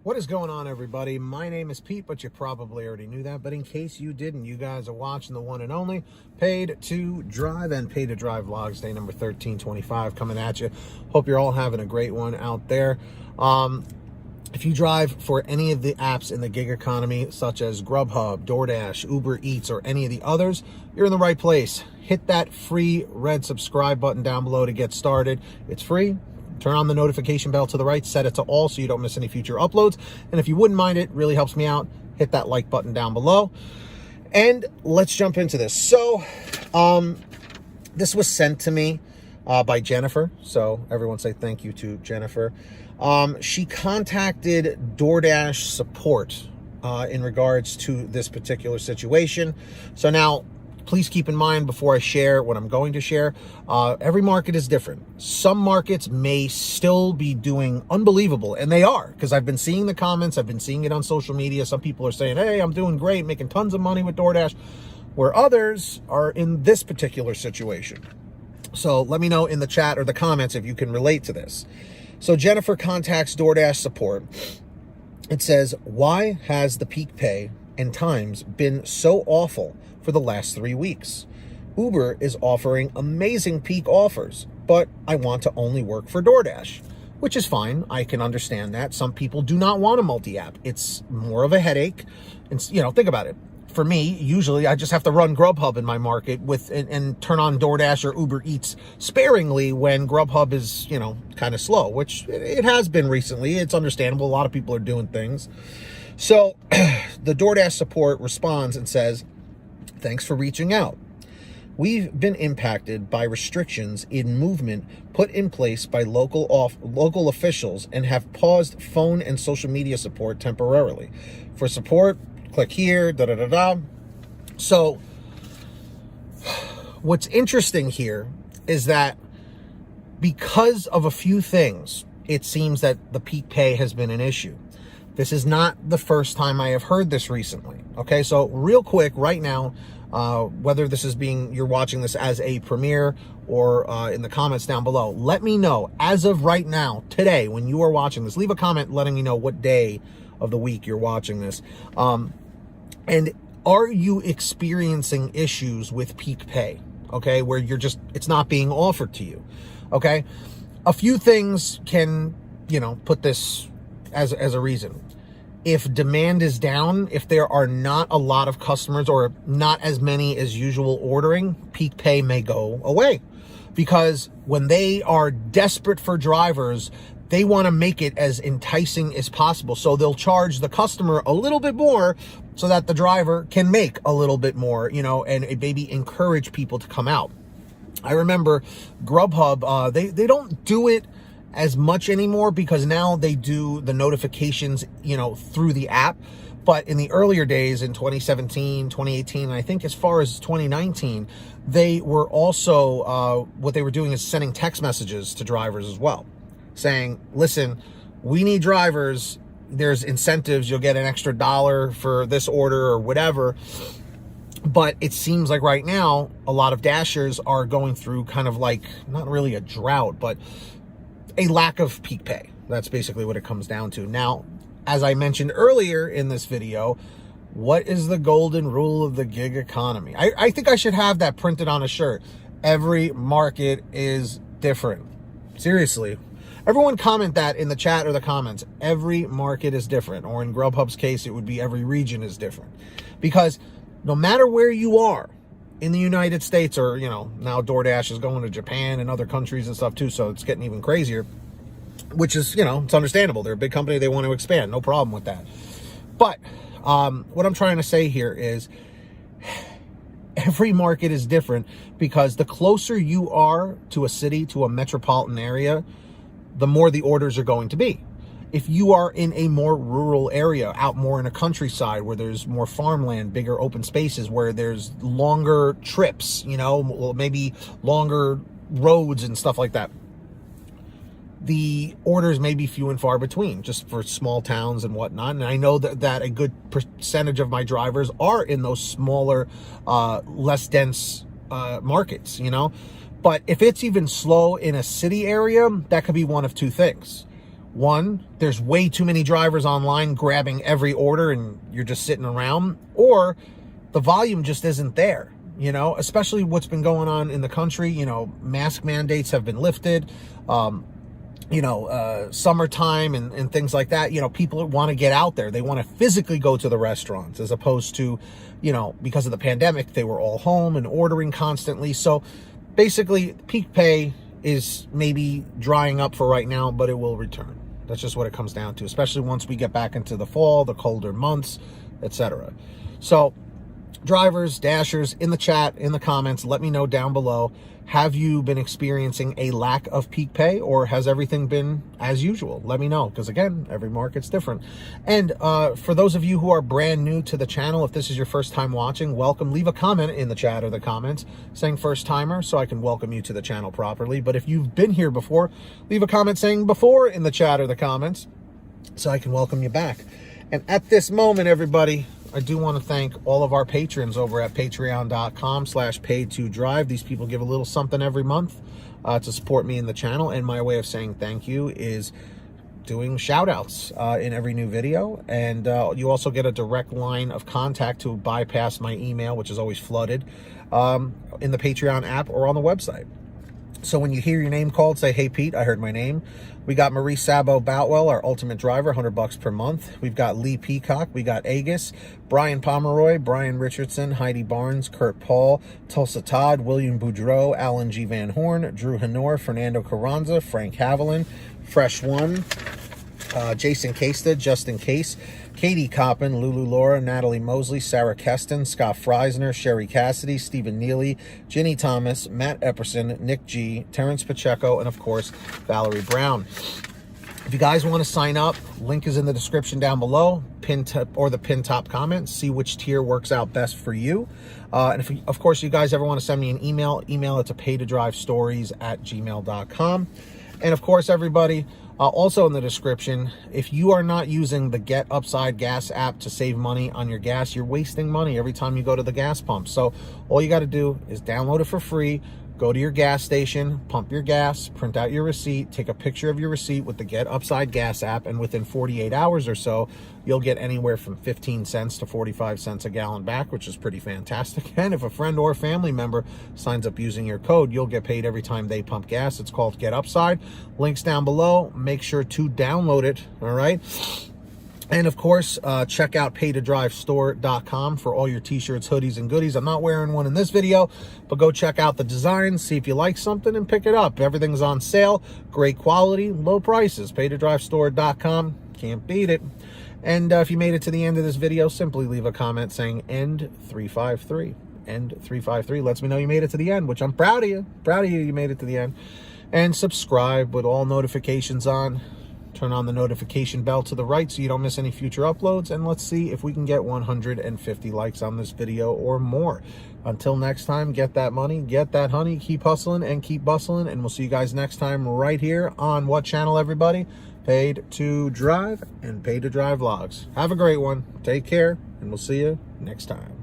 What is going on, everybody? My name is Pete, but you probably already knew that. But in case you didn't, you guys are watching the one and only Paid to Drive and Paid to Drive Vlogs, day number 1325 coming at you. Hope you're all having a great one out there. If you drive for any of the apps in the gig economy, such as Grubhub, DoorDash, Uber Eats, or any of the others, you're in the right place. Hit that free red subscribe button down below to get started. It's free. Turn on the notification bell to the right, set it to all so you don't miss any future uploads. And if you wouldn't mind, it really helps me out. Hit that like button down below. And let's jump into this. So, this was sent to me by Jennifer. So everyone say thank you to Jennifer. She contacted DoorDash support in regards to this particular situation. So now, please keep in mind before I share what I'm going to share, every market is different. Some markets may still be doing unbelievable, and they are, because I've been seeing the comments, I've been seeing it on social media. Some people are saying, hey, I'm doing great, making tons of money with DoorDash, where others are in this particular situation. So let me know in the chat or the comments if you can relate to this. So Jennifer contacts DoorDash support. It says, why has the peak pay and times been so awful for the last 3 weeks? Uber is offering amazing peak offers, but I want to only work for DoorDash, which is fine. I can understand that. Some people do not want a multi-app. It's more of a headache. And, you know, think about it. For me, usually I just have to run Grubhub in my market and turn on DoorDash or Uber Eats sparingly when Grubhub is, you know, kind of slow, which it has been recently. It's understandable. A lot of people are doing things. So the DoorDash support responds and says, thanks for reaching out. We've been impacted by restrictions in movement put in place by local officials and have paused phone and social media support temporarily. For support, click here, da-da-da-da. So what's interesting here is that because of a few things, it seems that the peak pay has been an issue. This is not the first time I have heard this recently. Okay, so real quick, right now, whether this is you're watching this as a premiere or in the comments down below, let me know as of right now, today, when you are watching this, leave a comment letting me know what day of the week you're watching this. And are you experiencing issues with peak pay? Okay, where it's not being offered to you. Okay, a few things can, you know, put this as a reason. If demand is down, if there are not a lot of customers or not as many as usual ordering, peak pay may go away. Because when they are desperate for drivers, they want to make it as enticing as possible. So they'll charge the customer a little bit more so that the driver can make a little bit more, you know, and maybe encourage people to come out. I remember Grubhub, they don't do it as much anymore because now they do the notifications, you know, through the app. But in the earlier days in 2017, 2018, and I think as far as 2019, they were also, what they were doing is sending text messages to drivers as well, saying, listen, we need drivers. There's incentives. You'll get an extra $1 for this order or whatever. But it seems like right now, a lot of Dashers are going through kind of like, not really a drought, but a lack of peak pay. That's basically what it comes down to. Now, as I mentioned earlier in this video, what is the golden rule of the gig economy? I think I should have that printed on a shirt. Every market is different. Seriously. Everyone comment that in the chat or the comments. Every market is different. Or in Grubhub's case, it would be every region is different. Because no matter where you are in the United States, or, you know, now DoorDash is going to Japan and other countries and stuff too, so it's getting even crazier, which is, you know, it's understandable. They're a big company. They want to expand. No problem with that. But what I'm trying to say here is every market is different, because the closer you are to a city, to a metropolitan area, the more the orders are going to be. If you are in a more rural area, out more in a countryside where there's more farmland, bigger open spaces, where there's longer trips, you know, maybe longer roads and stuff like that, the orders may be few and far between, just for small towns and whatnot. And I know that a good percentage of my drivers are in those smaller, less dense markets, you know. But if it's even slow in a city area, that could be one of two things. One, there's way too many drivers online grabbing every order and you're just sitting around, or the volume just isn't there, you know, especially what's been going on in the country. You know, mask mandates have been lifted, summertime and things like that. You know, people want to get out there. They want to physically go to the restaurants, as opposed to, you know, because of the pandemic, they were all home and ordering constantly. So basically, peak pay is maybe drying up for right now, but it will return. That's just what it comes down to, especially once we get back into the fall, the colder months, etc. So drivers, dashers, in the chat, in the comments, let me know down below. Have you been experiencing a lack of peak pay, or has everything been as usual? Let me know, because again, every market's different. And for those of you who are brand new to the channel, if this is your first time watching, welcome. Leave a comment in the chat or the comments saying first timer, so I can welcome you to the channel properly. But if you've been here before, leave a comment saying before in the chat or the comments so I can welcome you back. And at this moment, everybody, I do want to thank all of our patrons over at patreon.com/paid2drive. These people give a little something every month to support me in the channel. And my way of saying thank you is doing shout outs in every new video. And you also get a direct line of contact to bypass my email, which is always flooded, in the Patreon app or on the website. So when you hear your name called, say, hey, Pete, I heard my name. We got Marie Sabo Boutwell, our ultimate driver, $100 per month. We've got Lee Peacock. We got Agus, Brian Pomeroy, Brian Richardson, Heidi Barnes, Kurt Paul, Tulsa Todd, William Boudreau, Alan G. Van Horn, Drew Hanor, Fernando Carranza, Frank Haviland, Fresh One, Jason Casta, Justin Case, Katie Coppin, Lulu Laura, Natalie Mosley, Sarah Keston, Scott Freisner, Sherry Cassidy, Stephen Neely, Ginny Thomas, Matt Epperson, Nick G, Terrence Pacheco, and of course, Valerie Brown. If you guys want to sign up, link is in the description down below, the pin top comment. See which tier works out best for you. And if, of course, you guys ever want to send me an email it to paytodrivestories@gmail.com. And of course, everybody, also in the description, if you are not using the Get Upside Gas app to save money on your gas, you're wasting money every time you go to the gas pump. So all you got to do is download it for free, go to your gas station, pump your gas, print out your receipt, take a picture of your receipt with the Get Upside Gas app, and within 48 hours or so, you'll get anywhere from 15 cents to 45 cents a gallon back, which is pretty fantastic. And if a friend or family member signs up using your code, you'll get paid every time they pump gas. It's called Get Upside. Links down below. Make sure to download it, all right? And of course, check out paytodrivestore.com for all your t-shirts, hoodies, and goodies. I'm not wearing one in this video, but go check out the designs, see if you like something, and pick it up. Everything's on sale, great quality, low prices. Paytodrivestore.com, can't beat it. And if you made it to the end of this video, simply leave a comment saying end 353. End 353 lets me know you made it to the end, which I'm proud of you. Proud of you, you made it to the end. And subscribe with all notifications on. Turn on the notification bell to the right so you don't miss any future uploads. And let's see if we can get 150 likes on this video or more. Until next time, get that money, get that honey, keep hustling and keep bustling. And we'll see you guys next time right here on what channel, everybody? Paid to Drive and Paid to Drive Vlogs. Have a great one. Take care, and we'll see you next time.